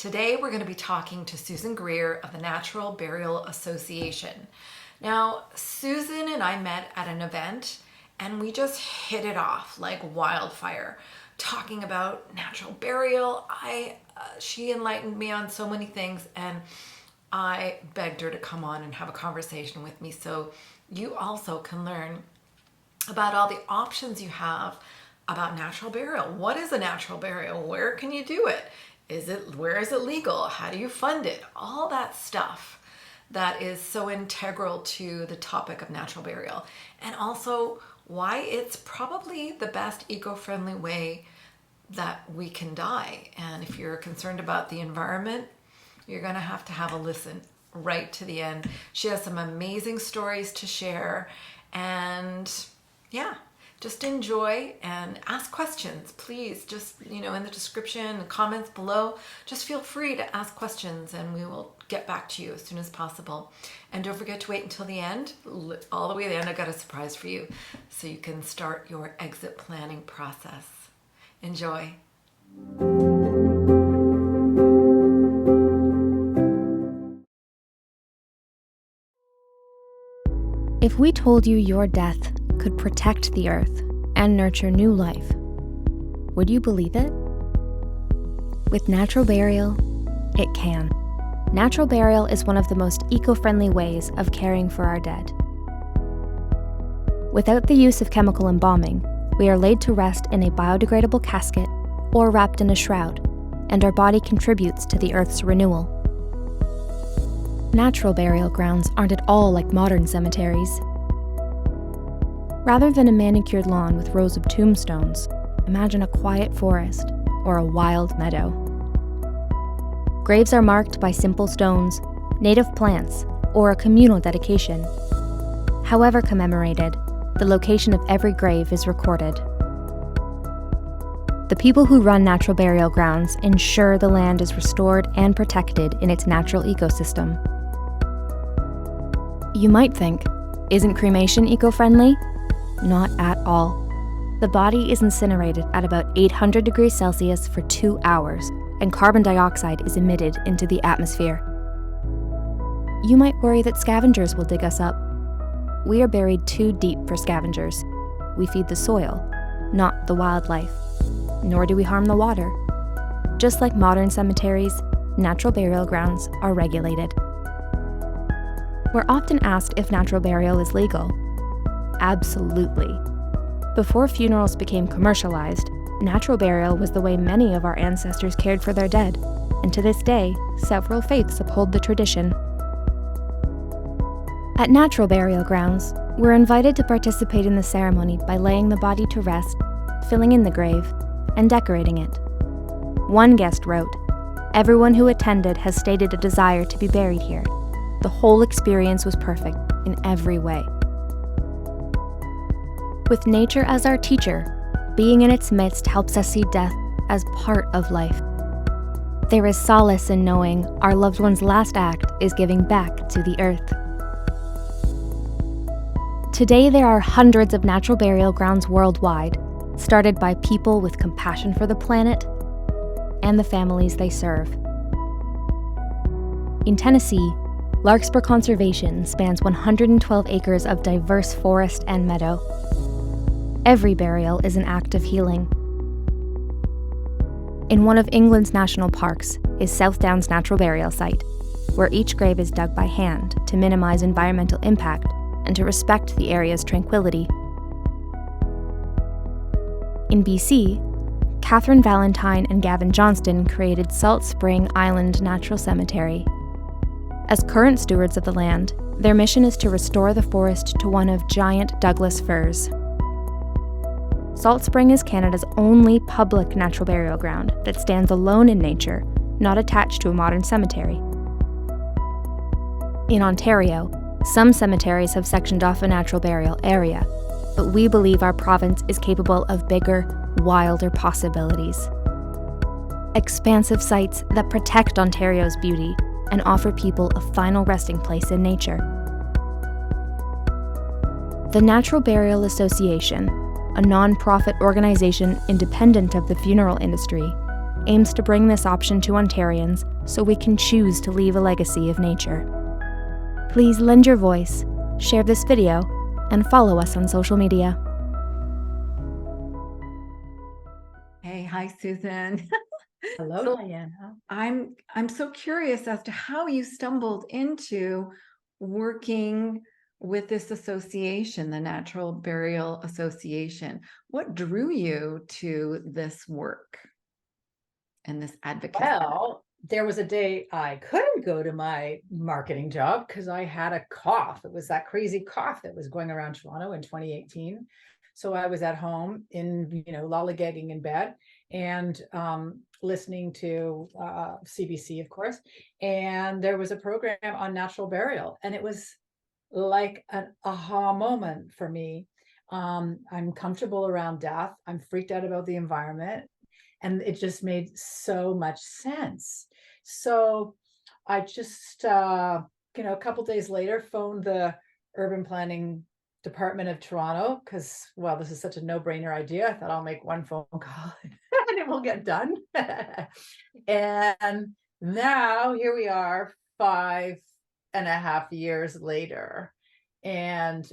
Today we're going to be talking to Susan Greer of the Natural Burial Association. Now, Susan and I met at an event and we just hit it off like wildfire, talking about natural burial. She enlightened me on so many things, and I begged her to come on and have a conversation with me so you also can learn about all the options you have about natural burial. What is a natural burial? Where can you do it? Where is it legal? How do you fund it? All that stuff that is so integral to the topic of natural burial, and also why it's probably the best eco-friendly way that we can die. And if you're concerned about the environment, you're going to have a listen right to the end. She has some amazing stories to share, and just enjoy and ask questions. Please, just, in the description, comments below, just feel free to ask questions and we will get back to you as soon as possible. And don't forget to wait until the end. All the way to the end, I've got a surprise for you so you can start your exit planning process. Enjoy. If we told you your death could protect the earth and nurture new life, would you believe it? With natural burial, it can. Natural burial is one of the most eco-friendly ways of caring for our dead. Without the use of chemical embalming, we are laid to rest in a biodegradable casket or wrapped in a shroud, and our body contributes to the earth's renewal. Natural burial grounds aren't at all like modern cemeteries. Rather than a manicured lawn with rows of tombstones, imagine a quiet forest or a wild meadow. Graves are marked by simple stones, native plants, or a communal dedication. However commemorated, the location of every grave is recorded. The people who run natural burial grounds ensure the land is restored and protected in its natural ecosystem. You might think, isn't cremation eco-friendly? Not at all. The body is incinerated at about 800 degrees Celsius for 2 hours, and carbon dioxide is emitted into the atmosphere. You might worry that scavengers will dig us up. We are buried too deep for scavengers. We feed the soil, not the wildlife. Nor do we harm the water. Just like modern cemeteries, natural burial grounds are regulated. We're often asked if natural burial is legal. Absolutely. Before funerals became commercialized, natural burial was the way many of our ancestors cared for their dead, and to this day, several faiths uphold the tradition. At natural burial grounds, we're invited to participate in the ceremony by laying the body to rest, filling in the grave, and decorating it. One guest wrote, "Everyone who attended has stated a desire to be buried here. The whole experience was perfect in every way." With nature as our teacher, being in its midst helps us see death as part of life. There is solace in knowing our loved one's last act is giving back to the earth. Today, there are hundreds of natural burial grounds worldwide, started by people with compassion for the planet and the families they serve. In Tennessee, Larkspur Conservation spans 112 acres of diverse forest and meadow. Every burial is an act of healing. In one of England's national parks is South Downs Natural Burial Site, where each grave is dug by hand to minimize environmental impact and to respect the area's tranquility. In BC, Catherine Valentine and Gavin Johnston created Salt Spring Island Natural Cemetery. As current stewards of the land, their mission is to restore the forest to one of giant Douglas firs. Salt Spring is Canada's only public natural burial ground that stands alone in nature, not attached to a modern cemetery. In Ontario, some cemeteries have sectioned off a natural burial area, but we believe our province is capable of bigger, wilder possibilities. Expansive sites that protect Ontario's beauty and offer people a final resting place in nature. The Natural Burial Association, a non-profit organization independent of the funeral industry, aims to bring this option to Ontarians so we can choose to leave a legacy of nature. Please lend your voice, share this video, and follow us on social media. Hey, hi, Susan. Hello, So Diana. I'm so curious as to how you stumbled into working with this association, the Natural Burial Association. What drew you to this work and this advocacy? Well, there was a day I couldn't go to my marketing job because I had a cough. It was that crazy cough that was going around Toronto in 2018. So I was at home lollygagging in bed and listening to CBC, of course. And there was a program on natural burial, and it was like an aha moment for me. I'm comfortable around death. I'm freaked out about the environment. And it just made so much sense. So I just, a couple days later, phoned the urban planning department of Toronto because, well, this is such a no-brainer idea. I thought I'll make one phone call and it will get done. And now here we are 5.5 years later, and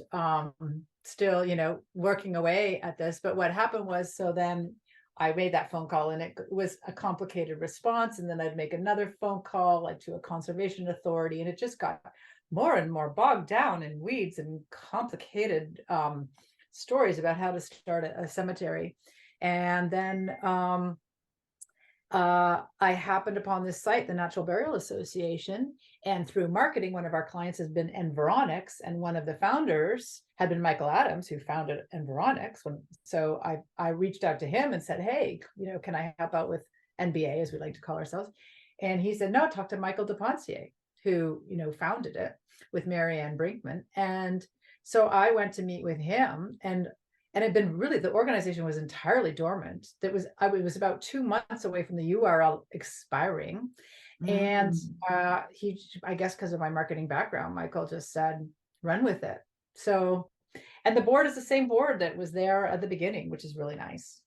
still, working away at this. But what happened was, so then I made that phone call and it was a complicated response. And then I'd make another phone call like to a conservation authority. And it just got more and more bogged down in weeds and complicated stories about how to start a cemetery. And then I happened upon this site, the Natural Burial Association, and through marketing, one of our clients has been Environics, and one of the founders had been Michael Adams, who founded Environics. So I reached out to him and said, hey, can I help out with NBA, as we like to call ourselves? And he said, no, talk to Michael DePontier, who founded it with Marianne Brinkman. And so I went to meet with him, and it had been really, the organization was entirely dormant. It was about 2 months away from the URL expiring. And he, I guess because of my marketing background, Michael just said, run with it. So, and the board is the same board that was there at the beginning, which is really nice.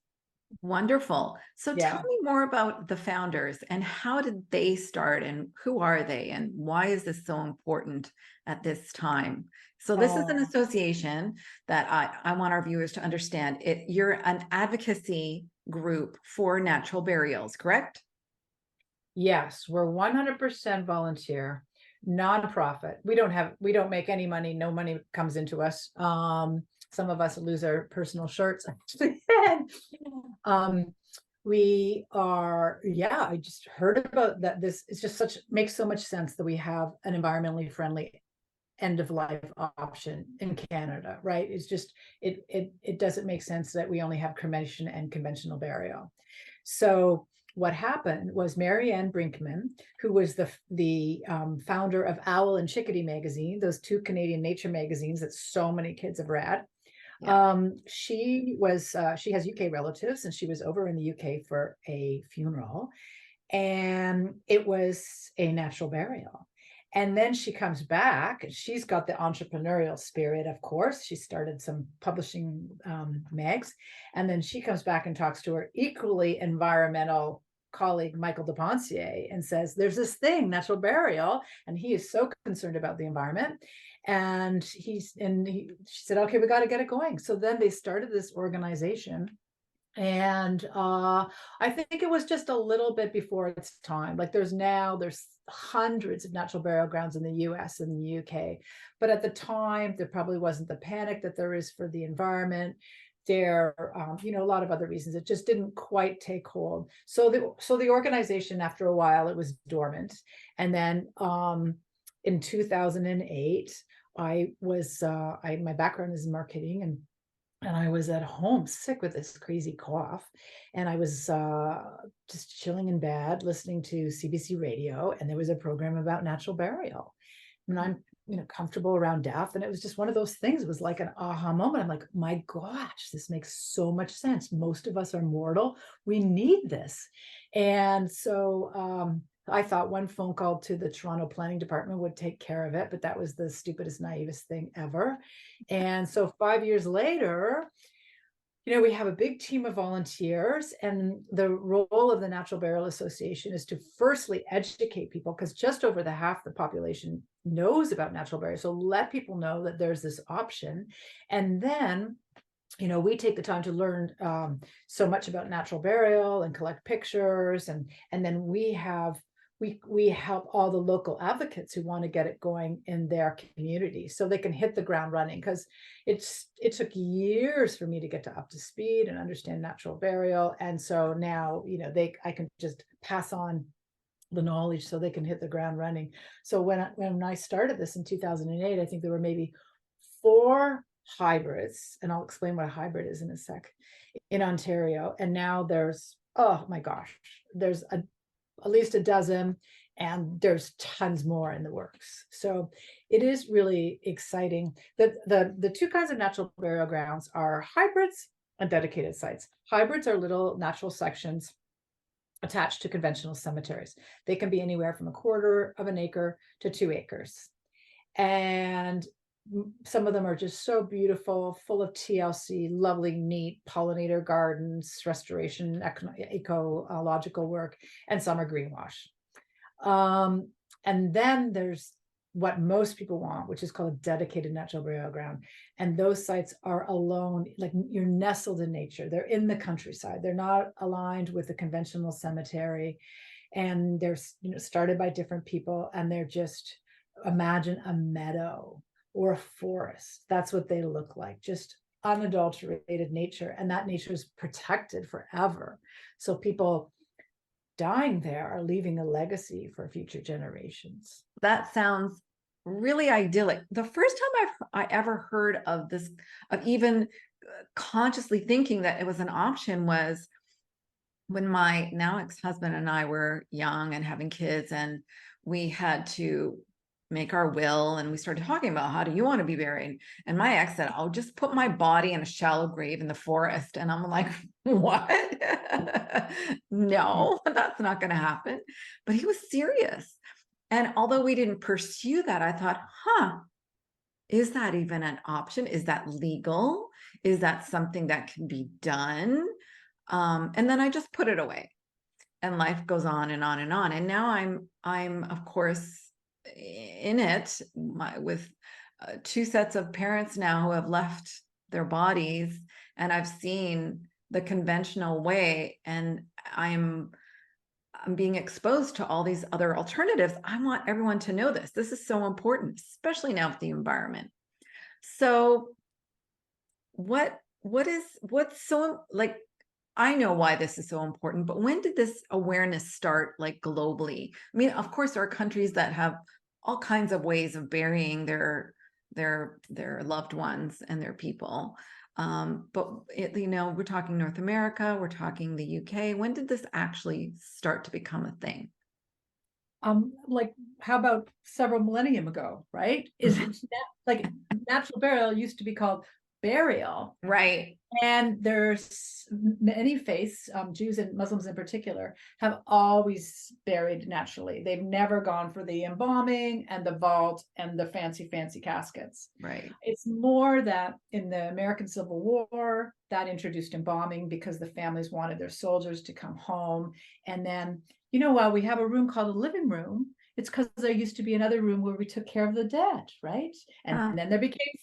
Wonderful. So Yeah. tell me more about the founders and how did they start and who are they and why is this so important at this time? So this is an association that I want our viewers to understand. You're an advocacy group for natural burials, correct? Yes, we're 100% volunteer, nonprofit. We don't make any money. No money comes into us. Some of us lose our personal shirts. We are, I just heard about that. This is just makes so much sense that we have an environmentally friendly end of life option in Canada, right? It's just, it doesn't make sense that we only have cremation and conventional burial. So what happened was Marianne Brinkman, who was the founder of Owl and Chickadee magazine, those two Canadian nature magazines that so many kids have read. Yeah. She has UK relatives, and she was over in the UK for a funeral, and it was a natural burial. And then she comes back, and she's got the entrepreneurial spirit, of course. She started some publishing mags. And then she comes back and talks to her equally environmental colleague, Michael DePontier, and says, there's this thing, natural burial. And he is so concerned about the environment. And she said, okay, we got to get it going. So then they started this organization. And I think it was just a little bit before its time. Like there's hundreds of natural burial grounds in the US and the UK, but at the time there probably wasn't the panic that there is for the environment. There, a lot of other reasons. It just didn't quite take hold. So the organization, after a while, it was dormant. And then in 2008, my background is in marketing, and I was at home sick with this crazy cough. And I was just chilling in bed, listening to CBC radio. And there was a program about natural burial. And I'm, comfortable around death. And it was just one of those things. It was like an aha moment. I'm like, my gosh, this makes so much sense. Most of us are mortal. We need this. And so I thought one phone call to the Toronto Planning Department would take care of it, but that was the stupidest, naivest thing ever. And so 5 years later, We have a big team of volunteers, and the role of the Natural Burial Association is to firstly educate people, because just over the half the population knows about natural burial. So let people know that there's this option. And then we take the time to learn so much about natural burial and collect pictures, and then we help all the local advocates who want to get it going in their community so they can hit the ground running, because it took years for me to get up to speed and understand natural burial. And so now I can just pass on the knowledge so they can hit the ground running. So when I started this in 2008, I think there were maybe 4 hybrids, and I'll explain what a hybrid is in a sec, in Ontario. And now there's, oh my gosh, there's at least a dozen, and there's tons more in the works. So it is really exciting. The 2 kinds of natural burial grounds are hybrids and dedicated sites. Hybrids are little natural sections attached to conventional cemeteries. They can be anywhere from 1/4 of an acre to 2 acres. And some of them are just so beautiful, full of TLC, lovely, neat pollinator gardens, restoration, ecological work, and some are greenwash. And then there's what most people want, which is called a dedicated natural burial ground. And those sites are alone, like you're nestled in nature. They're in the countryside. They're not aligned with the conventional cemetery. And they're started by different people, and they're just, imagine a meadow or a forest. That's what they look like, just unadulterated nature. And that nature is protected forever. So people dying there are leaving a legacy for future generations. That sounds really idyllic. The first time I ever heard of this, of even consciously thinking that it was an option, was when my now ex-husband and I were young and having kids, and we had to make our will, and we started talking about, how do you want to be buried? And my ex said, "I'll just put my body in a shallow grave in the forest." And I'm like, what? No, that's not going to happen. But he was serious. And although we didn't pursue that, I thought, is that even an option? Is that legal? Is that something that can be done? And then I just put it away, and life goes on and on and on. And now I'm of course in it with 2 sets of parents now who have left their bodies, and I've seen the conventional way, and I'm being exposed to all these other alternatives. I want everyone to know this. This is so important, especially now with the environment. So what's so, like, I know why this is so important, but when did this awareness start, like, globally? I mean, of course, there are countries that have all kinds of ways of burying their loved ones and their people. But we're talking North America, we're talking the UK. When did this actually start to become a thing? Like, how about several millennium ago, right? Is it like natural burial used to be called burial, Right. and there's many faiths, Jews and Muslims in particular, have always buried naturally. They've never gone for the embalming and the vault and the fancy caskets. Right. It's more that in the American Civil War, that introduced embalming because the families wanted their soldiers to come home. And then, while we have a room called a living room, it's because there used to be another room where we took care of the dead, right? And then there became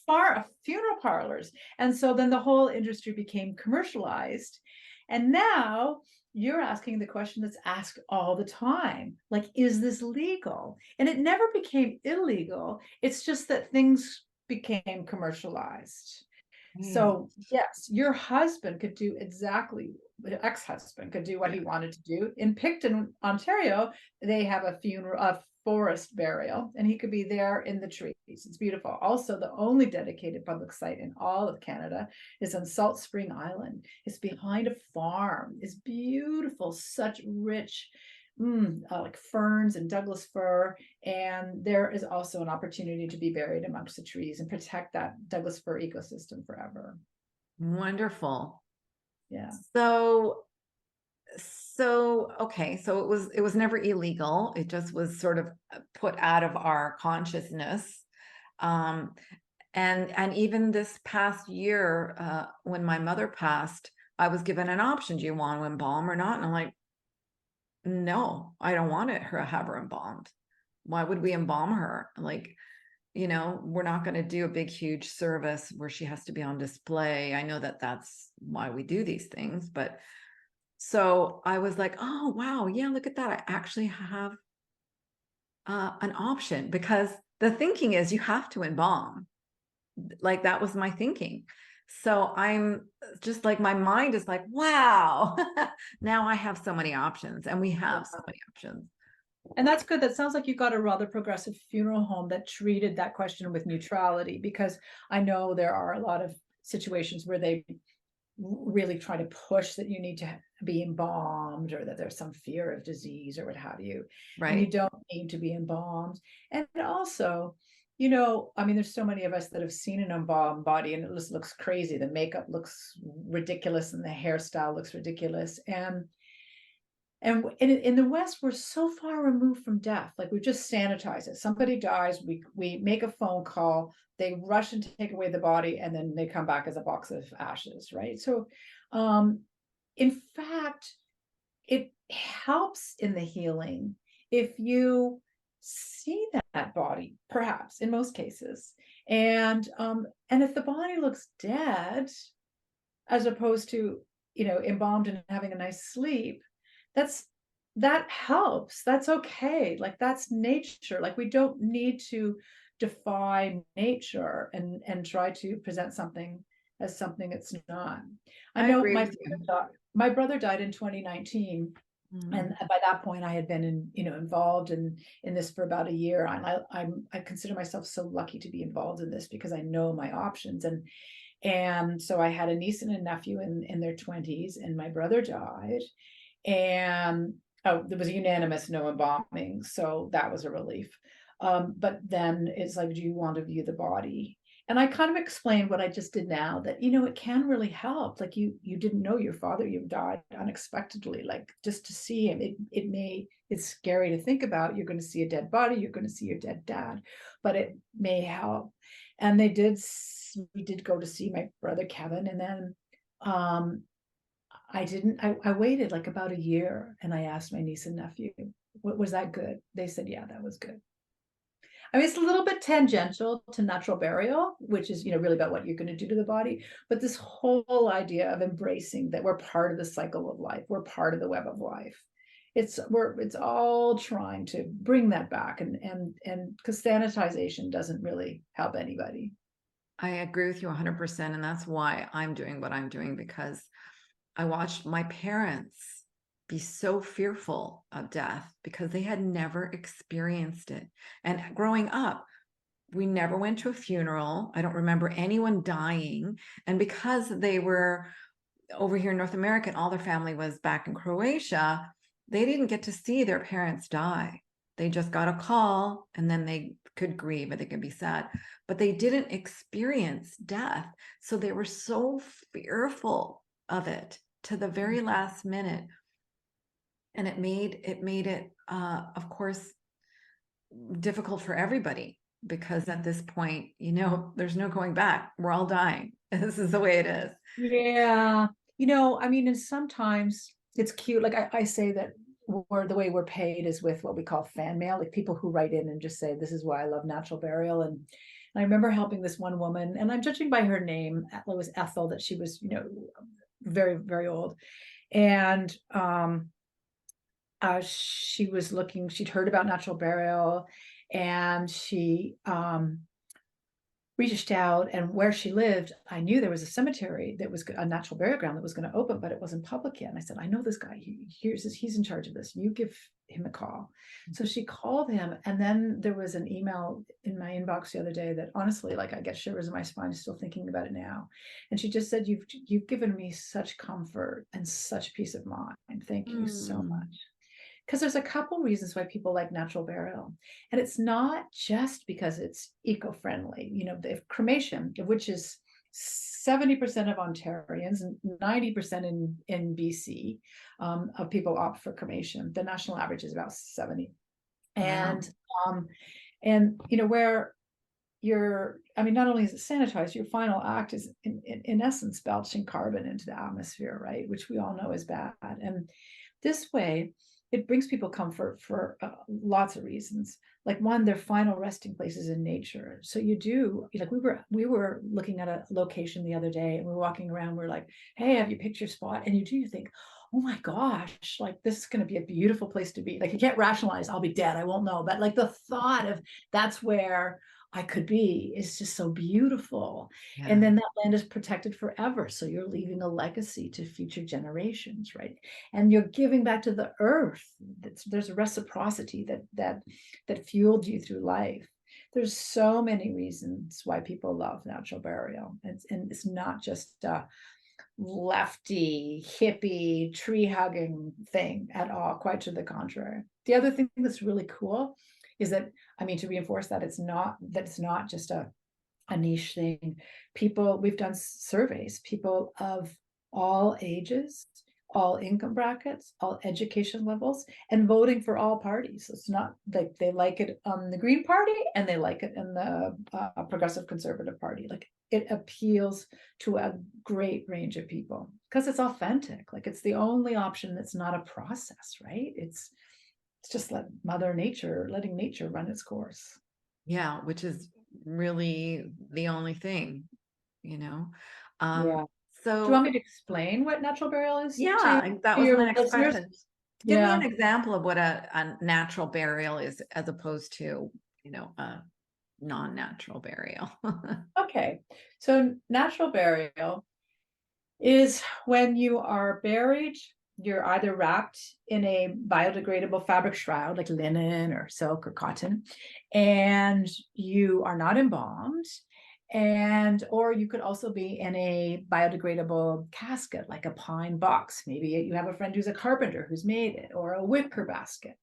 funeral parlors. And so then the whole industry became commercialized. And now you're asking the question that's asked all the time, like, is this legal? And it never became illegal. It's just that things became commercialized. So yes, your husband could do exactly, ex-husband could do what he wanted to do. In Picton, Ontario, they have a forest burial, and he could be there in the trees. It's beautiful. Also, the only dedicated public site in all of Canada is on Salt Spring Island. It's behind a farm. It's beautiful, such rich like ferns and Douglas fir. And there is also an opportunity to be buried amongst the trees and protect that Douglas fir ecosystem forever. Wonderful. Yeah. So okay, so it was never illegal. It just was sort of put out of our consciousness. And even this past year, when my mother passed, I was given an option. Do you want to embalm or not? And I'm like, no, I don't want it. Have her embalmed. Why would we embalm her? Like, we're not going to do a big, huge service where she has to be on display. I know that that's why we do these things. But so I was like, oh, wow. Yeah, look at that. I actually have an option, because the thinking is you have to embalm. Like, that was my thinking. So I'm just like, my mind is like, wow, now I have so many options, and we have so many options. And that's good. That sounds like you got a rather progressive funeral home that treated that question with neutrality, because I know there are a lot of situations where they really try to push that you need to be embalmed, or that there's some fear of disease or what have you. And you Right. don't need to be embalmed. And also, I mean, there's so many of us that have seen an embalmed body and it just looks crazy. The makeup looks ridiculous and the hairstyle looks ridiculous. And in the West, we're so far removed from death. Like, we just sanitize it. Somebody dies, we make a phone call, they rush and take away the body, and then they come back as a box of ashes, right? So, in fact, it helps in the healing if you see that body, perhaps in most cases, and if the body looks dead, as opposed to embalmed and having a nice sleep, that helps. That's okay. Like, that's nature. Like, we don't need to defy nature and try to present something as something it's not. I I know agree with you. my brother died in 2019, and by that point I had been involved in this for about a year, and I consider myself so lucky to be involved in this because I know my options. And so I had a niece and a nephew in their 20s, and my brother died. And there was a unanimous no embalming, so that was a relief. But then it's like, do you want to view the body? And I kind of explained what I just did now, that it can really help. Like, you didn't know your father, you died unexpectedly. Like, just to see him, it's scary to think about. You're going to see a dead body, you're going to see your dead dad, but it may help. And we did go to see my brother Kevin, and then I waited like about a year, and I asked my niece and nephew, what was that good? They said, yeah, that was good. I mean, it's a little bit tangential to natural burial, which is, really about what you're going to do to the body. But this whole idea of embracing that we're part of the cycle of life, we're part of the web of life. It's all trying to bring that back, and because sanitization doesn't really help anybody. I agree with you 100%. And that's why I'm doing what I'm doing, because I watched my parents be so fearful of death because they had never experienced it. And growing up, we never went to a funeral. I don't remember anyone dying. And because they were over here in North America and all their family was back in Croatia, they didn't get to see their parents die. They just got a call, and then they could grieve, or they could be sad, but they didn't experience death. So they were so fearful of it to the very last minute. And it made it, of course, difficult for everybody, because at this point, there's no going back. We're all dying. This is the way it is. Yeah. I mean, and sometimes it's cute. Like, I say that the way we're paid is with what we call fan mail, like people who write in and just say, this is why I love natural burial. And I remember helping this one woman, and I'm judging by her name, it was Ethel, that she was, very, very old. And she'd heard about natural burial, and she reached out, and where she lived, I knew there was a cemetery that was a natural burial ground that was going to open, but it wasn't public yet. And I said, I know this guy, he's in charge of this, you give him a call. So she called him, and then there was an email in my inbox the other day that, honestly, like, I get shivers in my spine still thinking about it now. And she just said, you've given me such comfort and such peace of mind. Thank you so much. Because there's a couple reasons why people like natural burial. And it's not just because it's eco-friendly. The cremation, which is 70% of Ontarians and 90% in BC of people opt for cremation. The national average is about 70. Wow. And where I mean, not only is it sanitized, your final act is in essence belching carbon into the atmosphere, right? Which we all know is bad. And this way, it brings people comfort for lots of reasons. Like one, their final resting places in nature. So you do, like we were looking at a location the other day, and we were walking around. We're like, "Hey, have you picked your spot?" And you think, "Oh my gosh, like this is going to be a beautiful place to be." Like you can't rationalize, "I'll be dead, I won't know," but like the thought of that's where I could be is just so beautiful. Yeah. And then that land is protected forever. So you're leaving a legacy to future generations, right? And you're giving back to the earth. There's a reciprocity that fueled you through life. There's so many reasons why people love natural burial. And it's not just a lefty, hippie, tree hugging thing at all, quite to the contrary. The other thing that's really cool is that, I mean, to reinforce that it's not just a niche thing. We've done surveys, people of all ages, all income brackets, all education levels, and voting for all parties. It's not like they like it on the Green Party and they like it in the Progressive Conservative Party. Like it appeals to a great range of people because it's authentic. Like it's the only option that's not a process, right? It's just letting nature run its course. Yeah, which is really the only thing, you know. Yeah. So Do you want me to explain what natural burial is yeah, that to was your my next listeners? question. Give me Yeah. an example of what a natural burial is as opposed to, a non-natural burial. Okay. So natural burial is when you are buried, you're either wrapped in a biodegradable fabric shroud like linen or silk or cotton, and you are not embalmed. Or you could also be in a biodegradable casket like a pine box. Maybe you have a friend who's a carpenter who's made it, or a wicker basket.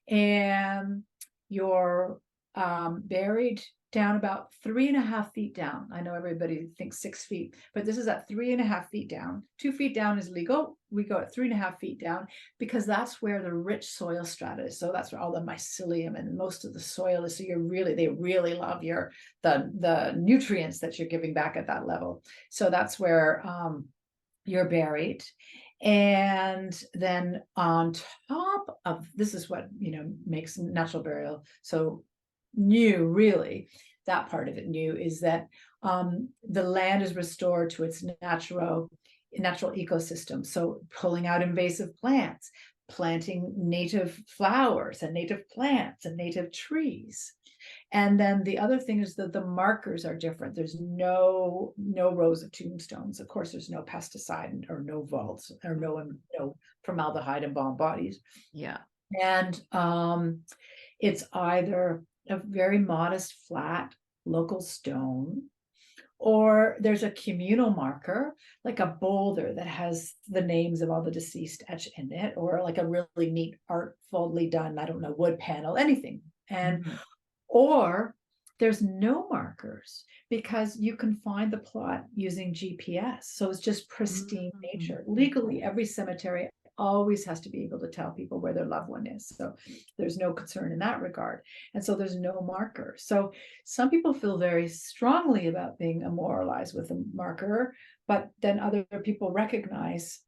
And you're buried down about 3.5 feet down. I know everybody thinks 6 feet, but this is at 3.5 feet down. 2 feet down is legal. We go at 3.5 feet down because that's where the rich soil strata is. So that's where all the mycelium and most of the soil is. So they really love the nutrients that you're giving back at that level. So that's where you're buried. And then on top of this is what makes natural burial so new, really, that part of it new is that the land is restored to its natural ecosystem. So pulling out invasive plants, planting native flowers and native plants and native trees. And then the other thing is that the markers are different. There's no rows of tombstones. Of course, there's no pesticide or no vaults or no formaldehyde embalmed bodies. Yeah. And it's either a very modest, flat local stone, or there's a communal marker, like a boulder that has the names of all the deceased etched in it, or like a really neat artfully done, I don't know, wood panel, anything. And or there's no markers because you can find the plot using GPS. So it's just pristine nature. Legally, every cemetery always has to be able to tell people where their loved one is. So there's no concern in that regard. And so there's no marker. So some people feel very strongly about being immortalized with a marker, but then other people recognize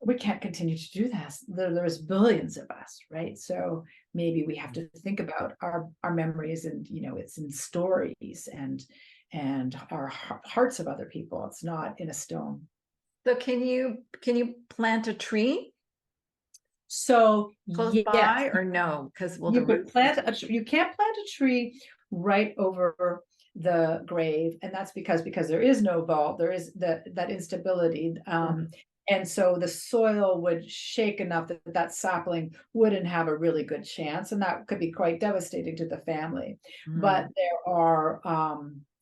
we can't continue to do this. There's billions of us, right? So maybe we have to think about our memories, and it's in stories and our hearts of other people. It's not in a stone. So can you plant a tree So close yes, by or no? Because you can't plant a tree right over the grave, and that's because there is no vault, there is that instability. And so the soil would shake enough that sapling wouldn't have a really good chance, and that could be quite devastating to the family. But there are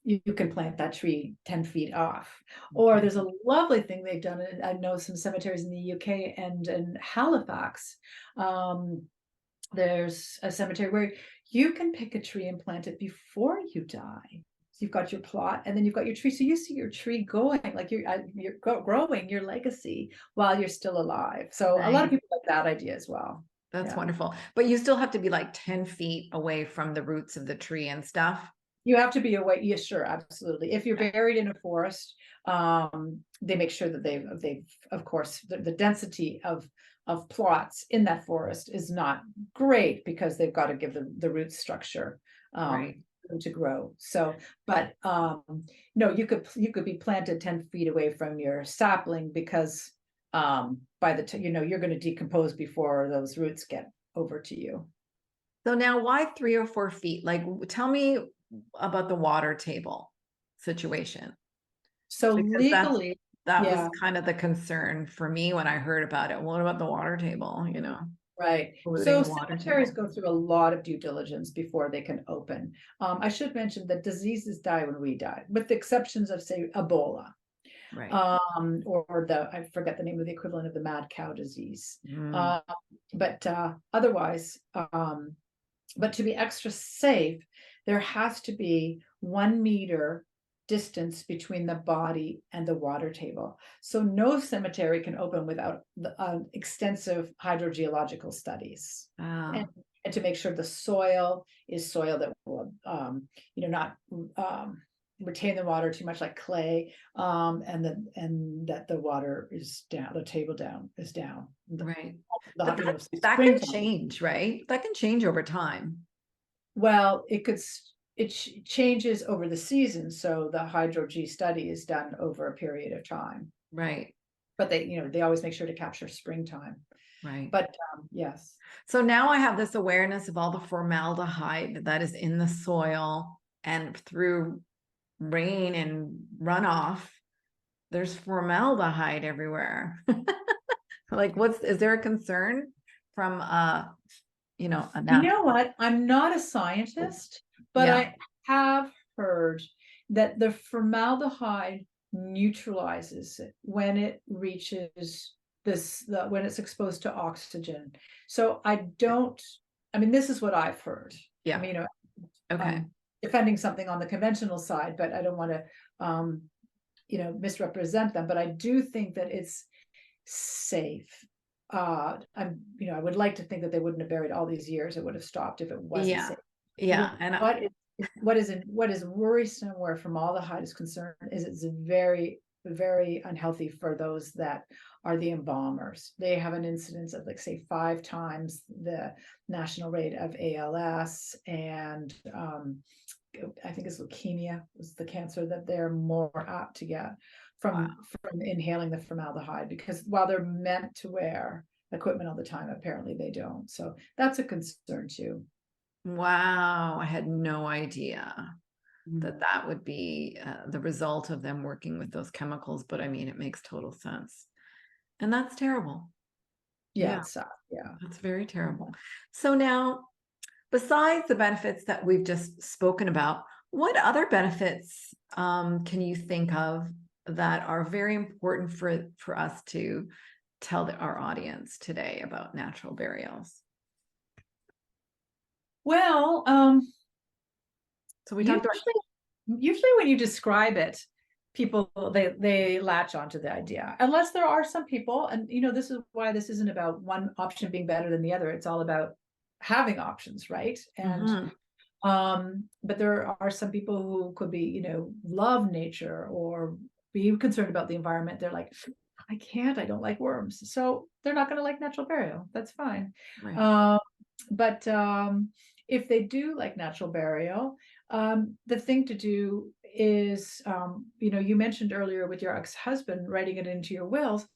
you can plant that tree 10 feet off. Or there's a lovely thing they've done. I know some cemeteries in the UK and in Halifax. There's a cemetery where you can pick a tree and plant it before you die. So you've got your plot and then you've got your tree. So you see your tree going, like you're growing your legacy while you're still alive. So a lot of people like that idea as well. That's wonderful. But you still have to be like 10 feet away from the roots of the tree and stuff. You have to be away. Yeah, sure, absolutely. If you're buried in a forest, they make sure that they've of course the density of plots in that forest is not great because they've got to give the root structure Right. to grow. So, but no, you could be planted 10 feet away from your sapling because by the time you're going to decompose before those roots get over to you. So now why 3 or 4 feet? Like, tell me about the water table situation. So Because legally, that was yeah, kind of the concern for me when I heard about it. What about the water table, right. polluting So the water cemeteries table? go through a lot of due diligence before they can open. I should mention that diseases die when we die, with the exceptions of, say, Ebola, Right. or I forget the name of the equivalent of the mad cow disease. Mm, But otherwise, but to be extra safe, there has to be 1 meter distance between the body and the water table. So no cemetery can open without extensive hydrogeological studies. wow. And to make sure the soil is soil that will, not retain the water too much, like clay, and that the water is down, the table down is down. Right. The, But you know, that can springtime. change, right? That can change over time. Well, it changes over the season, so the hydro-G study is done over a period of time. Right. But they always make sure to capture springtime. Right. But yes. So now I have this awareness of all the formaldehyde that is in the soil, and through rain and runoff, there's formaldehyde everywhere. Like, is there a concern from a You natural? know what? I'm not a scientist, but Yeah. I have heard that the formaldehyde neutralizes it when it reaches when it's exposed to oxygen. So this is what I've heard. Yeah. I mean, Okay. I'm defending something on the conventional side, but I don't want to, misrepresent them. But I do think that it's safe. I would like to think that they wouldn't have buried all these years. It would have stopped if it wasn't Yeah. safe. Yeah. And What is worrisome where formaldehyde is concerned is it's very, very unhealthy for those that are the embalmers. They have an incidence of, like, say, 5 times the national rate of ALS, and I think it's leukemia is the cancer that they're more apt to get wow. from inhaling the formaldehyde, because while they're meant to wear equipment all the time, apparently they don't. So that's a concern too. Wow. I had no idea that would be the result of them working with those chemicals. But I mean, it makes total sense. And that's terrible. Yeah, Yeah, yeah. that's very terrible. So now, besides the benefits that we've just spoken about, what other benefits can you think of that are very important for us to tell our audience today about natural burials? Well, So we talked about usually when you describe it, people they latch onto the idea, unless there are some people, and this is why this isn't about one option being better than the other. It's all about having options, right? And but there are some people who could be, love nature or be concerned about the environment. They're like, I don't like worms, so they're not going to like natural burial. That's fine. right. But if they do like natural burial, the thing to do is, you mentioned earlier with your ex-husband writing it into your wills.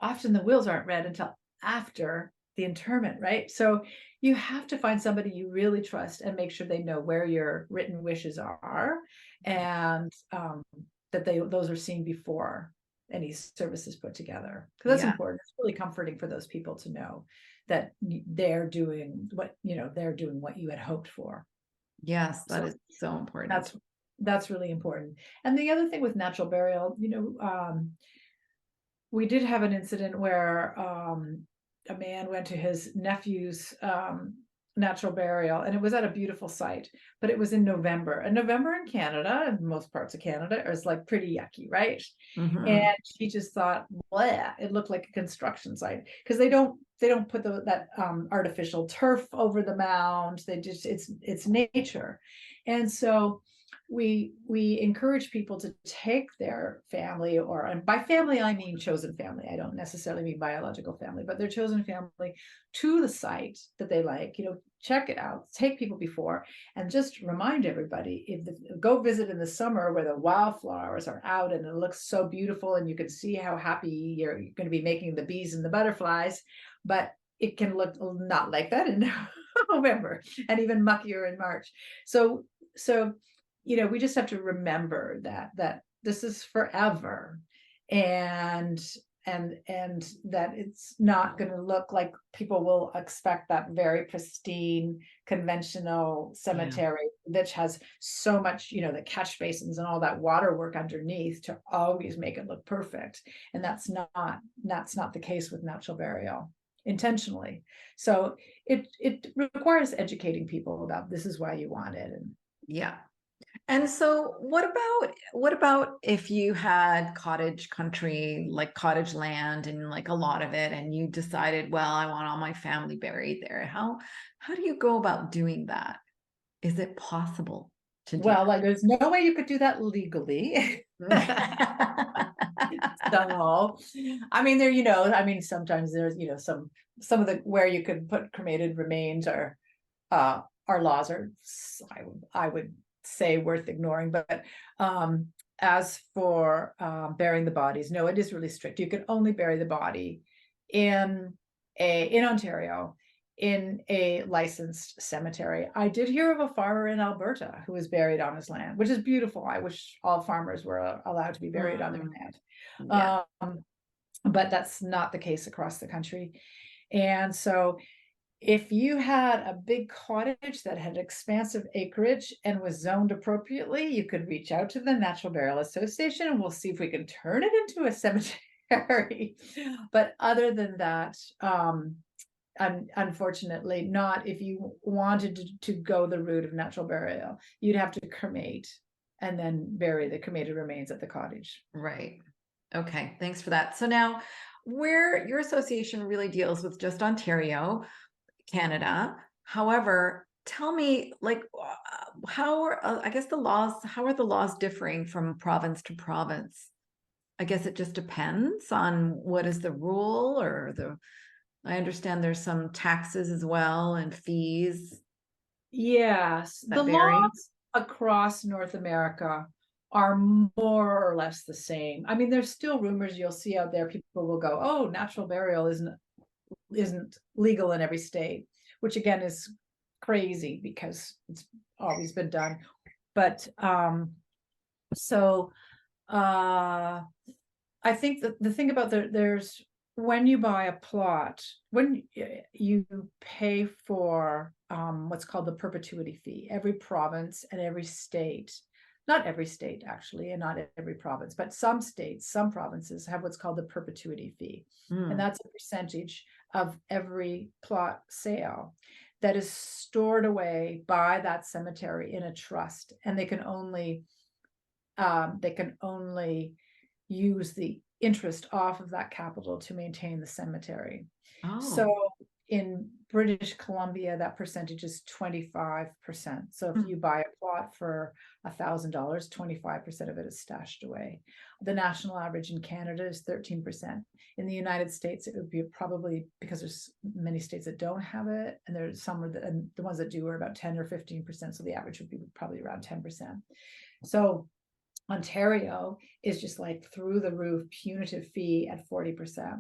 Often the wills aren't read until after the interment, right? So you have to find somebody you really trust and make sure they know where your written wishes are, and that those are seen before any service is put together. Because that's Yeah. important. It's really comforting for those people to know that they're doing what you had hoped for. Yes, that So is so important. that's really important. And the other thing with natural burial, we did have an incident where a man went to his nephew's natural burial, and it was at a beautiful site, but it was in November. And November in Canada, and most parts of Canada, is like pretty yucky, right? And she just thought, bleh, it looked like a construction site, because they don't put that artificial turf over the mound. They just it's nature. And so we encourage people to take their family, or, and by family I mean chosen family, I don't necessarily mean biological family, but their chosen family, to the site that they like, check it out, take people before, and just remind everybody, go visit in the summer where the wildflowers are out and it looks so beautiful and you can see how happy you're going to be making the bees and the butterflies, but it can look not like that in November, and even muckier in March. So we just have to remember that this is forever, and that it's not going to look like people will expect that very pristine conventional cemetery, which has so much, the catch basins and all that water work underneath to always make it look perfect. And that's not the case with natural burial, intentionally. So it requires educating people about, this is why you want it. And yeah. And so what about if you had cottage country, like cottage land and like a lot of it, and you decided, well, I want all my family buried there. How do you go about doing that? Is it possible to do well, like, there's no way you could do that legally. that? So, I mean, sometimes there's, some of the, where you could put cremated remains, or our laws are, I would say, worth ignoring. But as for burying the bodies, no, it is really strict. You can only bury the body in Ontario in a licensed cemetery. I did hear of a farmer in Alberta who was buried on his land, which is beautiful. I wish all farmers were allowed to be buried on their land. Yeah. But that's not the case across the country. And so if you had a big cottage that had expansive acreage and was zoned appropriately, you could reach out to the Natural Burial Association and we'll see if we can turn it into a cemetery. But other than that, unfortunately not. If you wanted to go the route of natural burial, you'd have to cremate and then bury the cremated remains at the cottage. Right. Okay. Thanks for that. So now, where your association really deals with just Ontario, Canada. However, tell me, like, how are, I guess, how are the laws differing from province to province? I guess it just depends on what is the rule, or I understand there's some taxes as well and fees Yes, that the vary. laws across North America are more or less the same. I mean, there's still rumors you'll see out there. People will go, "Oh, natural burial isn't legal in every state," which again is crazy because it's always been done. But so I think that the thing about there's, when you buy a plot, when you pay for what's called the perpetuity fee. Every province and every state, not every state actually, and not every province, but some states, some provinces have what's called the perpetuity fee. And that's a percentage of every plot sale that is stored away by that cemetery in a trust, and they can only use the interest off of that capital to maintain the cemetery. Oh, So in British Columbia, that percentage is 25%. So if you buy a plot for $1,000, 25% of it is stashed away. The national average in Canada is 13%. In the United States, it would be probably, because there's many states that don't have it, and there's some and the ones that do are about 10 or 15%. So the average would be probably around 10%. So Ontario is just like through the roof punitive fee at 40%,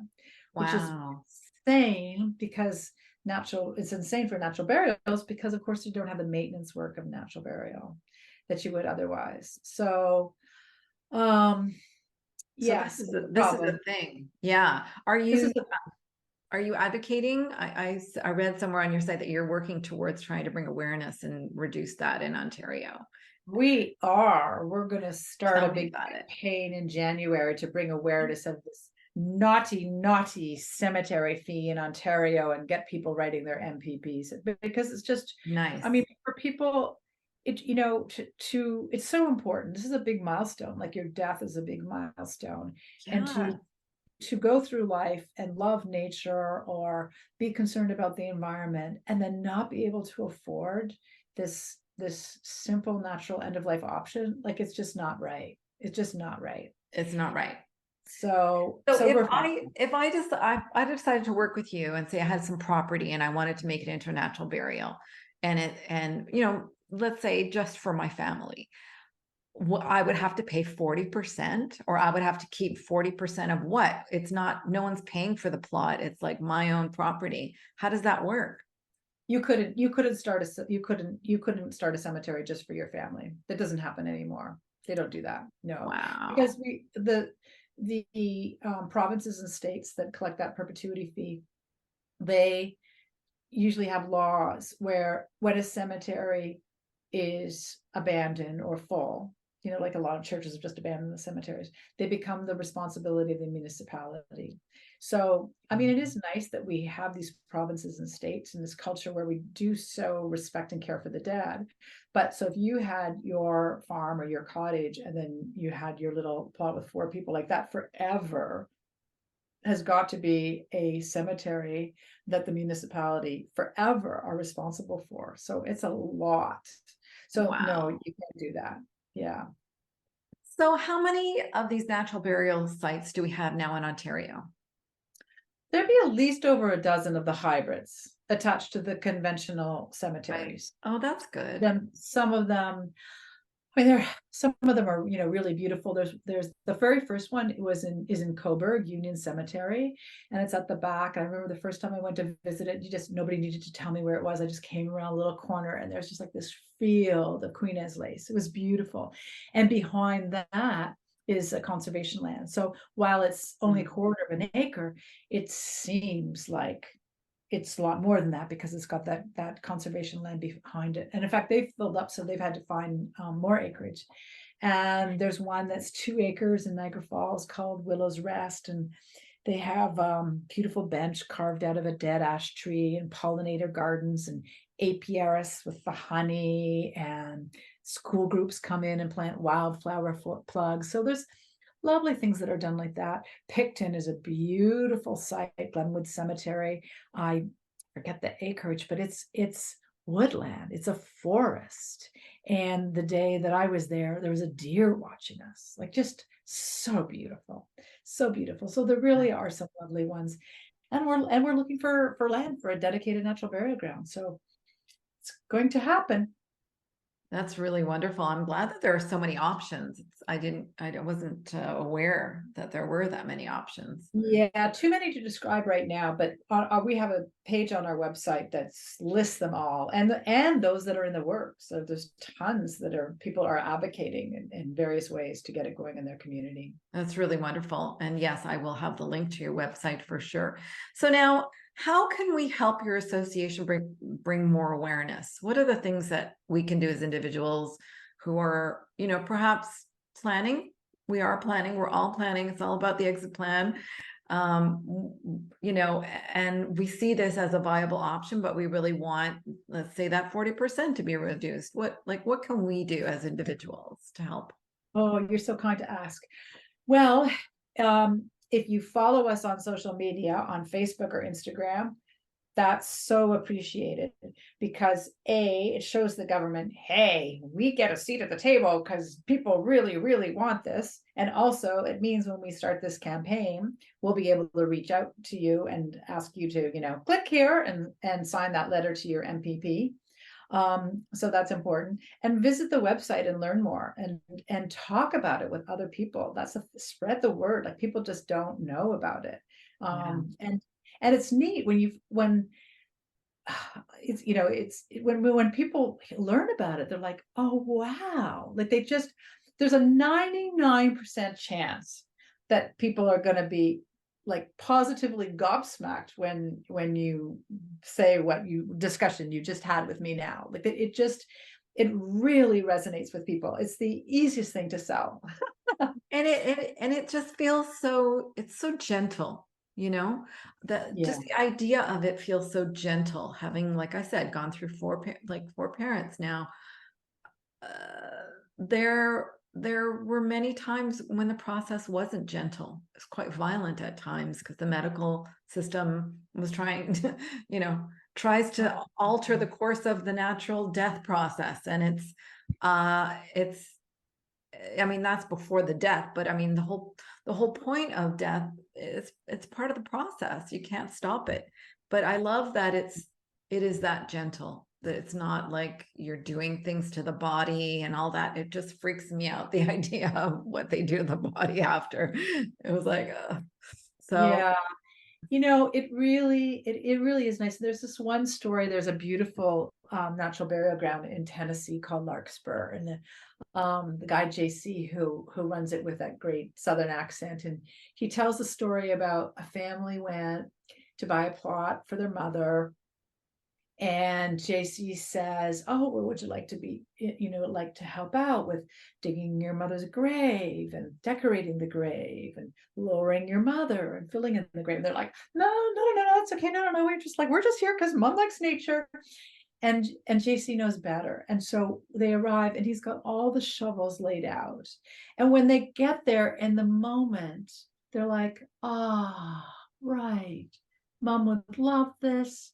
which is insane, because it's insane for natural burials, because of course you don't have the maintenance work of natural burial that you would otherwise. So yes, this is the thing. Yeah. Are you advocating? I read somewhere on your site that you're working towards trying to bring awareness and reduce that in Ontario. We're going to start a big campaign in January to bring awareness of this naughty cemetery fee in Ontario and get people writing their MPPs, because it's just nice. I mean, for people, it's so important. This is a big milestone. Like, your death is a big milestone. And to go through life and love nature or be concerned about the environment and then not be able to afford this this simple natural end of life option, like it's just not right. It's just not right. It's not right. So So we're I decided to work with you and say I had some property and I wanted to make it into a natural burial, and let's say just for my family, I would have to pay 40%, or I would have to keep 40% of what? It's not, no one's paying for the plot. It's like my own property. How does that work? you couldn't start a cemetery just for your family. That doesn't happen anymore. They don't do that. No, Wow. because the provinces and states that collect that perpetuity fee, they usually have laws where when a cemetery is abandoned or full, like a lot of churches have just abandoned the cemeteries, they become the responsibility of the municipality. So, I mean, it is nice that we have these provinces and states and this culture where we do so respect and care for the dead. But so if you had your farm or your cottage and then you had your little plot with 4 people, like that forever has got to be a cemetery that the municipality forever are responsible for. So it's a lot. So no, Wow. you can't do that. Yeah. So how many of these natural burial sites do we have now in Ontario? There'd be at least over a dozen of the hybrids attached to the conventional Right. cemeteries. Oh, that's good. Then some of them, I mean, some of them are, really beautiful. There's the very first one is in Coburg Union Cemetery, and it's at the back. I remember the first time I went to visit it, nobody needed to tell me where it was. I just came around a little corner, and there's just like this field of Queen Anne's lace. It was beautiful, and behind that is a conservation land. So while it's only a quarter of an acre, it seems like it's a lot more than that because it's got that conservation land behind it. And in fact, they've filled up, so they've had to find more acreage. And there's one that's 2 acres in Niagara Falls called Willow's Rest, and they have beautiful bench carved out of a dead ash tree and pollinator gardens and apiarists with the honey, and school groups come in and plant wildflower plugs. So there's lovely things that are done like that. Picton is a beautiful site, Glenwood Cemetery. I forget the acreage, but it's woodland. It's a forest. And the day that I was there was a deer watching us, like just so beautiful, so beautiful. So there really are some lovely ones, and we're looking for land for a dedicated natural burial ground. So it's going to happen. That's really wonderful. I'm glad that there are so many options. I wasn't aware that there were that many options. Yeah, too many to describe right now, but we have a page on our website that lists them all, and those that are in the works. So there's tons that people are advocating in various ways to get it going in their community. That's really wonderful. And yes, I will have the link to your website for sure. So now, how can we help your association bring more awareness? What are the things that we can do as individuals who are, perhaps planning? We are planning, we're all planning. It's all about the exit plan. And we see this as a viable option, but we really want, let's say, that 40% to be reduced. What can we do as individuals to help? Oh, you're so kind to ask. Well, if you follow us on social media, on Facebook or Instagram, that's so appreciated, because it shows the government, hey, we get a seat at the table because people really, really want this. And also it means when we start this campaign, we'll be able to reach out to you and ask you to, click here and sign that letter to your MPP. So that's important. And visit the website and learn more and talk about it with other people. Spread the word. Like, people just don't know about it. And it's neat when when people learn about it, they're like, oh wow, like there's a 99% chance that people are going to be like positively gobsmacked when you say what discussion you just had with me now. Like it really resonates with people. It's the easiest thing to sell. And it just feels it's so gentle, just the idea of it feels so gentle, having, like I said, gone through four parents now. There were many times when the process wasn't gentle. It was quite violent at times because the medical system was trying to, tries to alter the course of the natural death process. And it's, I mean, that's before the death, but I mean, the whole point of death is it's part of the process. You can't stop it. But I love that it is that gentle, that it's not like you're doing things to the body and all that. It just freaks me out, the idea of what they do to the body after. It was like, so Yeah. You know, it really is nice. There's this one story. There's a beautiful natural burial ground in Tennessee called Larkspur, and the guy JC who runs it with that great Southern accent, and he tells the story about a family went to buy a plot for their mother, and JC says, "Oh, well, would you like to like to help out with digging your mother's grave and decorating the grave and lowering your mother and filling in the grave?" And they're like, "No, no, no, no, that's okay. No, no, no. We're just here because mom likes nature." And JC knows better. And so they arrive and he's got all the shovels laid out. And when they get there in the moment, they're like, "Ah, right. Mom would love this.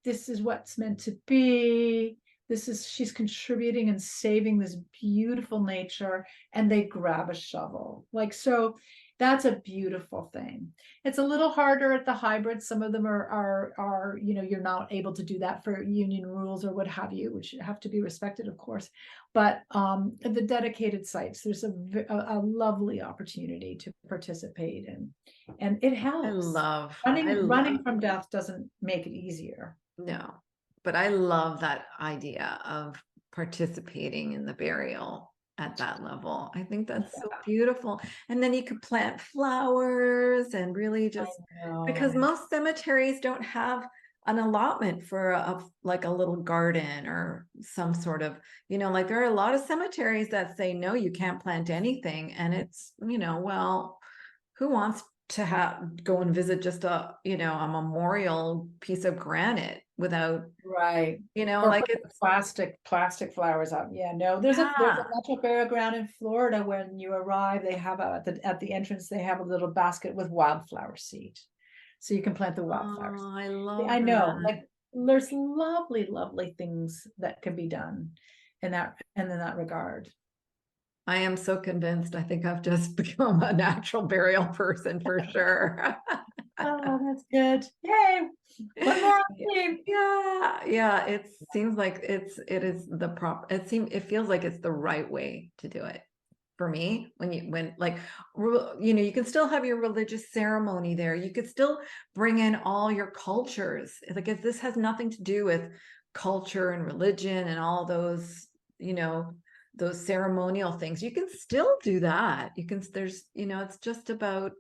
This is what's meant to be. She's contributing and saving this beautiful nature." And they grab a shovel. Like, so that's a beautiful thing. It's a little harder at the hybrids. Some of them are, you're not able to do that for union rules or what have you, which have to be respected, of course. But the dedicated sites, there's a lovely opportunity to participate in, and it helps. Running from death doesn't make it easier. No, but I love that idea of participating in the burial at that level. I think that's so beautiful. And then you could plant flowers and really just, because most cemeteries don't have an allotment for like a little garden or some sort of, like there are a lot of cemeteries that say, no, you can't plant anything. And it's, well, who wants to go and visit just a memorial piece of granite without, right, or like it's plastic flowers up. Yeah, no, there's a natural burial ground in Florida. When you arrive, they have at the entrance, they have a little basket with wildflower seed, so you can plant the wildflowers. I love I know, that. like there's lovely things that can be done in that regard. I am so convinced. I think I've just become a natural burial person for sure. Oh, that's good. Yay. One more theme. Yeah. It seems like it feels like it's the right way to do it for me. You can still have your religious ceremony there. You could still bring in all your cultures. Like if this has nothing to do with culture and religion and all those, those ceremonial things, you can still do that. It's just about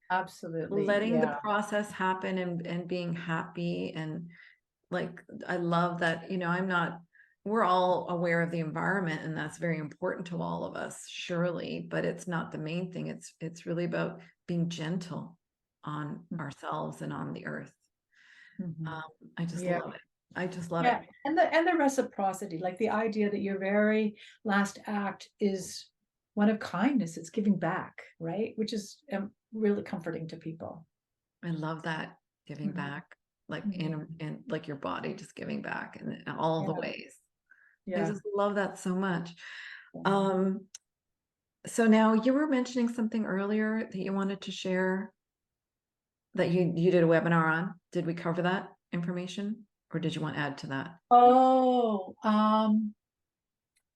Absolutely letting the process happen and being happy. And like, I love that, we're all aware of the environment, and that's very important to all of us, surely, but it's not the main thing. It's really about being gentle on ourselves and on the earth. I just love it. I just love it. And the reciprocity, like the idea that your very last act is one of kindness. It's giving back, right? Which is really comforting to people. I love that, giving back, like in like your body, just giving back in all the ways. I just love that so much. So now you were mentioning something earlier that you wanted to share, that you did a webinar on. Did we cover that information, or did you want to add to that?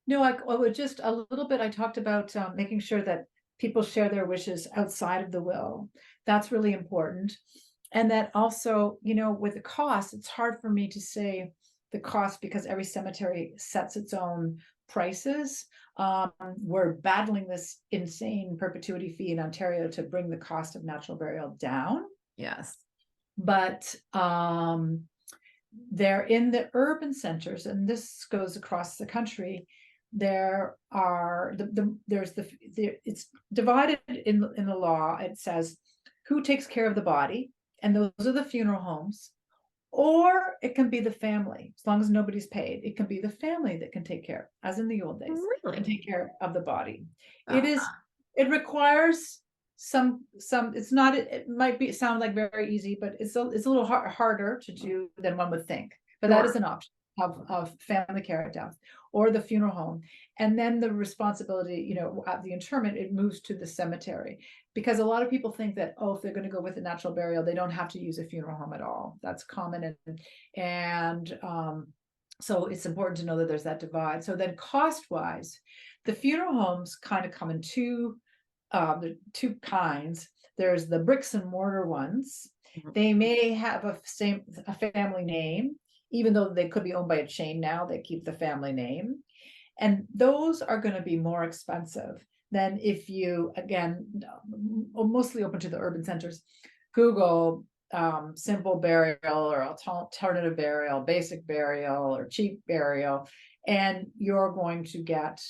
No, I would just a little bit. I talked about making sure that people share their wishes outside of the will. That's really important. And that also, with the cost, it's hard for me to say the cost because every cemetery sets its own prices. We're battling this insane perpetuity fee in Ontario to bring the cost of natural burial down. Yes. But they're in the urban centers, and this goes across the country. There are it's divided in the law. It says who takes care of the body, and those are the funeral homes, or it can be the family. As long as nobody's paid, it can be the family that can take care, as in the old days, Really? and take care of the body. It requires it's not, it might be sound like very easy, but it's a little harder to do than one would think. But that is Sure. an option of family care at death or the funeral home. And then the responsibility, you know, at the interment, it moves to the cemetery, because a lot of people think that, oh, if they're going to go with a natural burial, they don't have to use a funeral home at all. That's common. And so it's important to know that there's that divide. So then cost wise, the funeral homes kind of come in two kinds. There's the bricks and mortar ones. Mhm. They may have a family name, even though they could be owned by a chain now, they keep the family name. And those are going to be more expensive than if you, again, mostly open to the urban centers, Google simple burial or alternative burial, basic burial or cheap burial, and you're going to get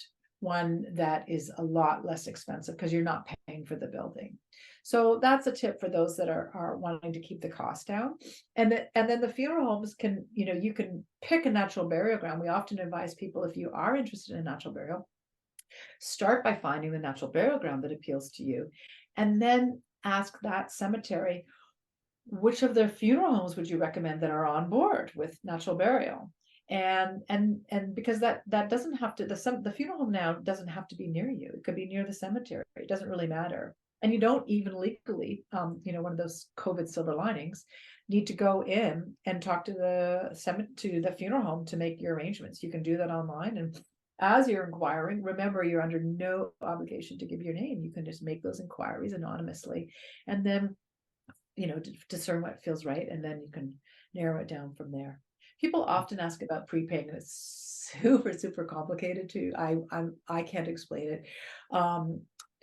one that is a lot less expensive because you're not paying for the building. So that's a tip for those that are wanting to keep the cost down. And then the funeral homes can, you know, you can pick a natural burial ground. We often advise people, if you are interested in natural burial, start by finding the natural burial ground that appeals to you, and then ask that cemetery, which of their funeral homes would you recommend that are on board with natural burial? And because that doesn't have to, the funeral home now doesn't have to be near you. It could be near the cemetery. It doesn't really matter. And you don't even legally, you know, one of those COVID silver linings, need to go in and talk to the funeral home to make your arrangements. You can do that online. And as you're inquiring, remember, you're under no obligation to give your name. You can just make those inquiries anonymously, and then, you know, discern what feels right, and then you can narrow it down from there. People often ask about prepaying, and it's super complicated too. I can't explain it,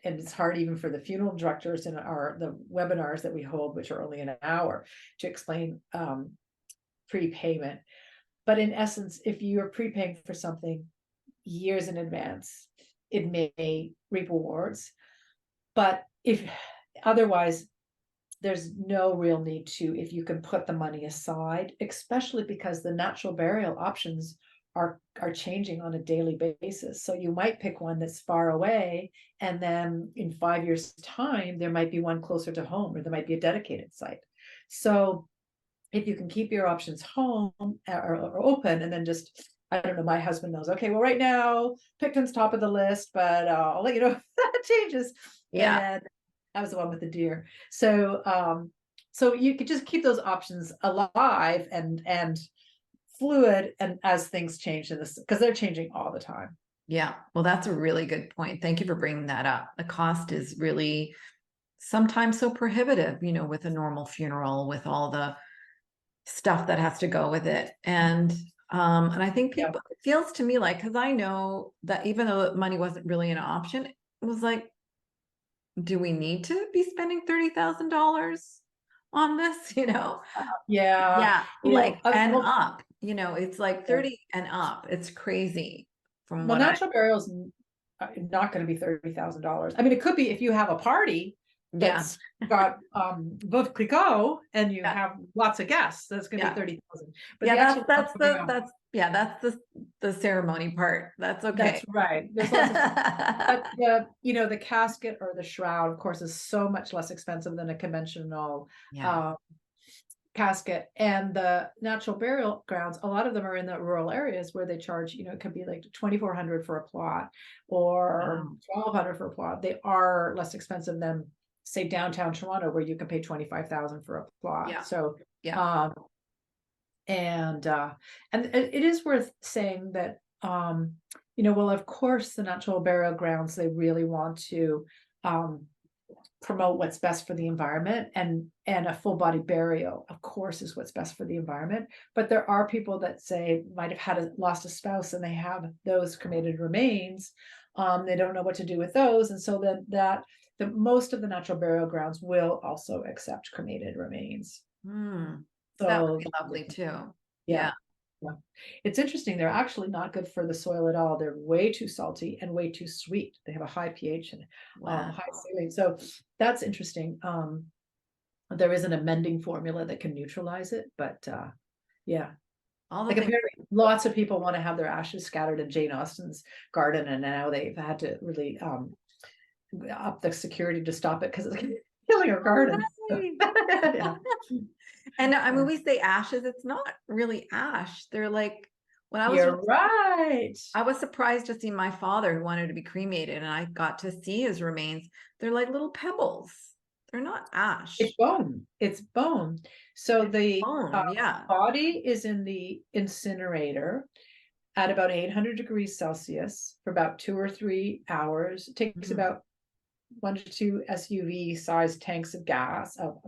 and it's hard even for the funeral directors in the webinars that we hold, which are only an hour, to explain prepayment. But in essence, if you are prepaying for something years in advance, it may reap rewards. But if otherwise, there's no real need to, if you can put the money aside, especially because the natural burial options are changing on a daily basis. So you might pick one that's far away, and then in 5 years' time, there might be one closer to home, or there might be a dedicated site. So if you can keep your options home or open, and then just, I don't know, my husband knows, okay, well, right now Picton's top of the list, but I'll let you know if that changes. Yeah. And I was the one with the deer. So so you could just keep those options alive and fluid, and as things change in this, because they're changing all the time. Yeah. Well, that's a really good point. Thank you for bringing that up. The cost is really sometimes so prohibitive, you know, with a normal funeral, with all the stuff that has to go with it. And I think Yeah. people, it feels to me like, because I know that even though money wasn't really an option, it was like, do we need to be spending $30,000 on this? You know? Yeah. Yeah, You like know, and well, up, you know, it's like 30 and up. It's crazy from what I, natural burial's not going to be $30,000. I mean, it could be if you have a party yeah, that's got both Clicquot and you yeah, have lots of guests. That's going to be yeah. 30,000. But Yeah, the actual that's the ceremony part. That's okay. that's right. There's lots of stuff. But the casket or the shroud, of course, is so much less expensive than a conventional Yeah. casket. And the natural burial grounds, a lot of them are in the rural areas where they charge, it could be like 2,400 for a plot or Wow. 1,200 for a plot. They are less expensive than, say, downtown Toronto, where you can pay 25,000 for a plot. Yeah. So Yeah. and it is worth saying that well, of course, the natural burial grounds, they really want to promote what's best for the environment, and a full body burial, of course, is what's best for the environment. But there are people that say might have lost a spouse, and they have those cremated remains. They don't know what to do with those, and so that the most of the natural burial grounds will also accept cremated remains. So that would So be lovely too. yeah. Yeah. Yeah. It's interesting. They're actually not good for the soil at all. They're way too salty and way too sweet. They have a high pH and Wow. high saline. So that's interesting. There isn't a mending formula that can neutralize it, but yeah. All the Like things. apparently lots of people want to have their ashes scattered in Jane Austen's garden, and now they've had to really up the security to stop it because it's killing her garden. Right. Yeah. And I mean, we say ashes, it's not really ash. They're like, when I was You're right. I was surprised to see my father who wanted to be cremated, and I got to see his remains. They're like little pebbles. They're not ash. It's bone. It's bone. So the Bone, yeah. body is in the incinerator at about 800 degrees Celsius for about 2 or 3 hours. It takes Mhm. about 1 to 2 SUV sized tanks of gas, of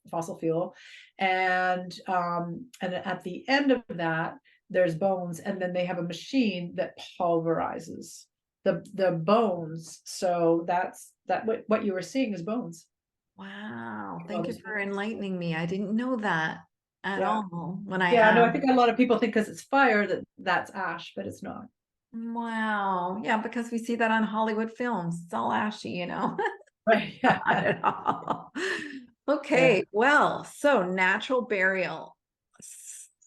fossil fuel, and at the end of that, there's bones, and then they have a machine that pulverizes the bones. So that's what you were seeing is bones. Wow. All Thank you those for bones. enlightening me. I didn't know that at Yeah. all when I Yeah, no, I asked. think a lot of people think because it's fire that's ash, but it's not. Wow. Yeah, because we see that on Hollywood films. It's all ashy, you know. Right. Not Yeah. at all. Yeah. Okay, well, so natural burial,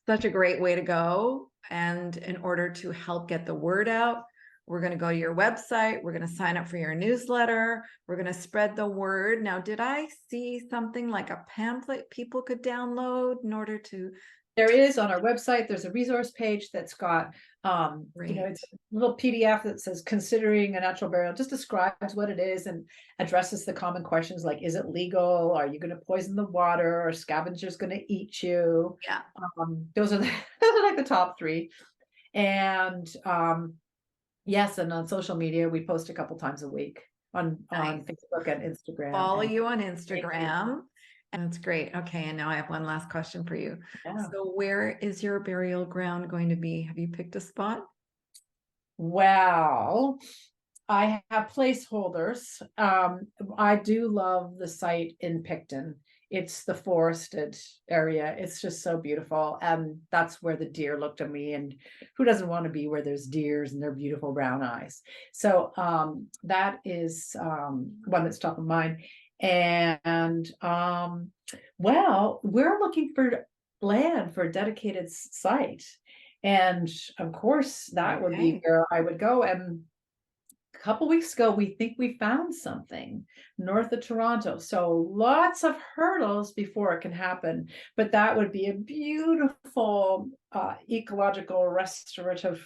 such a great way to go. And in order to help get the word out, we're going to go to your website. We're going to sign up for your newsletter. We're going to spread the word. Now, did I see something like a pamphlet people could download in order to? There is on our website, there's a resource page that's got, Great. it's a little PDF that says considering a natural burial, just describes what it is and addresses the common questions like, is it legal? Are you going to poison the water? Are scavengers going to eat you? Yeah. Those are those are like the top three. And yes, and on social media, we post a couple times a week on Nice. Facebook and Instagram. Follow And you on thank you. Instagram. And that's great. Okay, and now I have one last question for you. Yeah. So where is your burial ground going to be? Have you picked a spot? Well, I have placeholders. I do love the site in Picton. It's the forested area. It's just so beautiful. And that's where the deer looked at me. And who doesn't want to be where there's deers and their beautiful brown eyes? So that is one that's top of mind. And well, we're looking for land for a dedicated site. And of course, that would be Okay. where I would go. And a couple weeks ago, we think we found something north of Toronto. So lots of hurdles before it can happen. But that would be a beautiful ecological restorative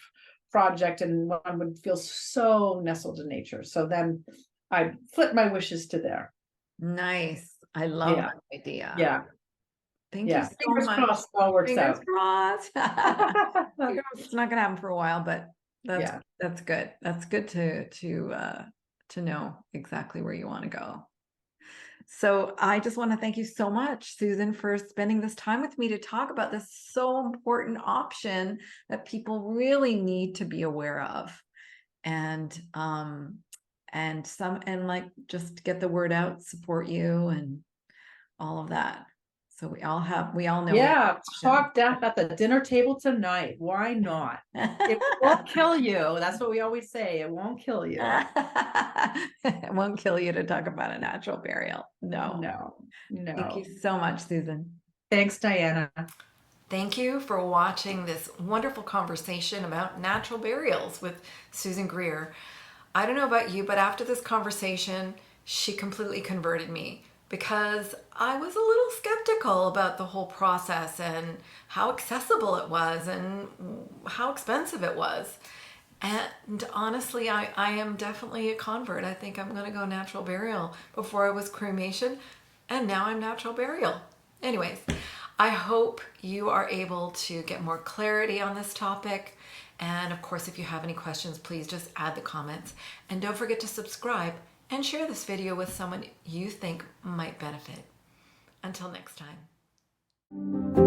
project, and one would feel so nestled in nature. So then I flip my wishes to there. Nice. I love Yeah, that idea. yeah, Thank you yeah. so Fingers much. crossed, it all works Fingers out. crossed. It's not gonna happen for a while, but Yeah. that's good. That's good to know exactly where you want to go. So I just want to thank you so much, Susan, for spending this time with me to talk about this so important option that people really need to be aware of. And like just get the word out, support you and all of that. So we all know we have Yeah, options. talk death at the dinner table tonight. Why not? It won't kill you. That's what we always say. It won't kill you. It won't kill you to talk about a natural burial. No. No, Thank you no. so much, Susan. Thanks, Diana. Thank you for watching this wonderful conversation about natural burials with Susan Greer. I don't know about you, but after this conversation, she completely converted me because I was a little skeptical about the whole process and how accessible it was and how expensive it was. And honestly, I am definitely a convert. I think I'm going to go natural burial. Before I was cremation, and now I'm natural burial. Anyways, I hope you are able to get more clarity on this topic. And of course, if you have any questions, please just add the comments. And don't forget to subscribe and share this video with someone you think might benefit. Until next time.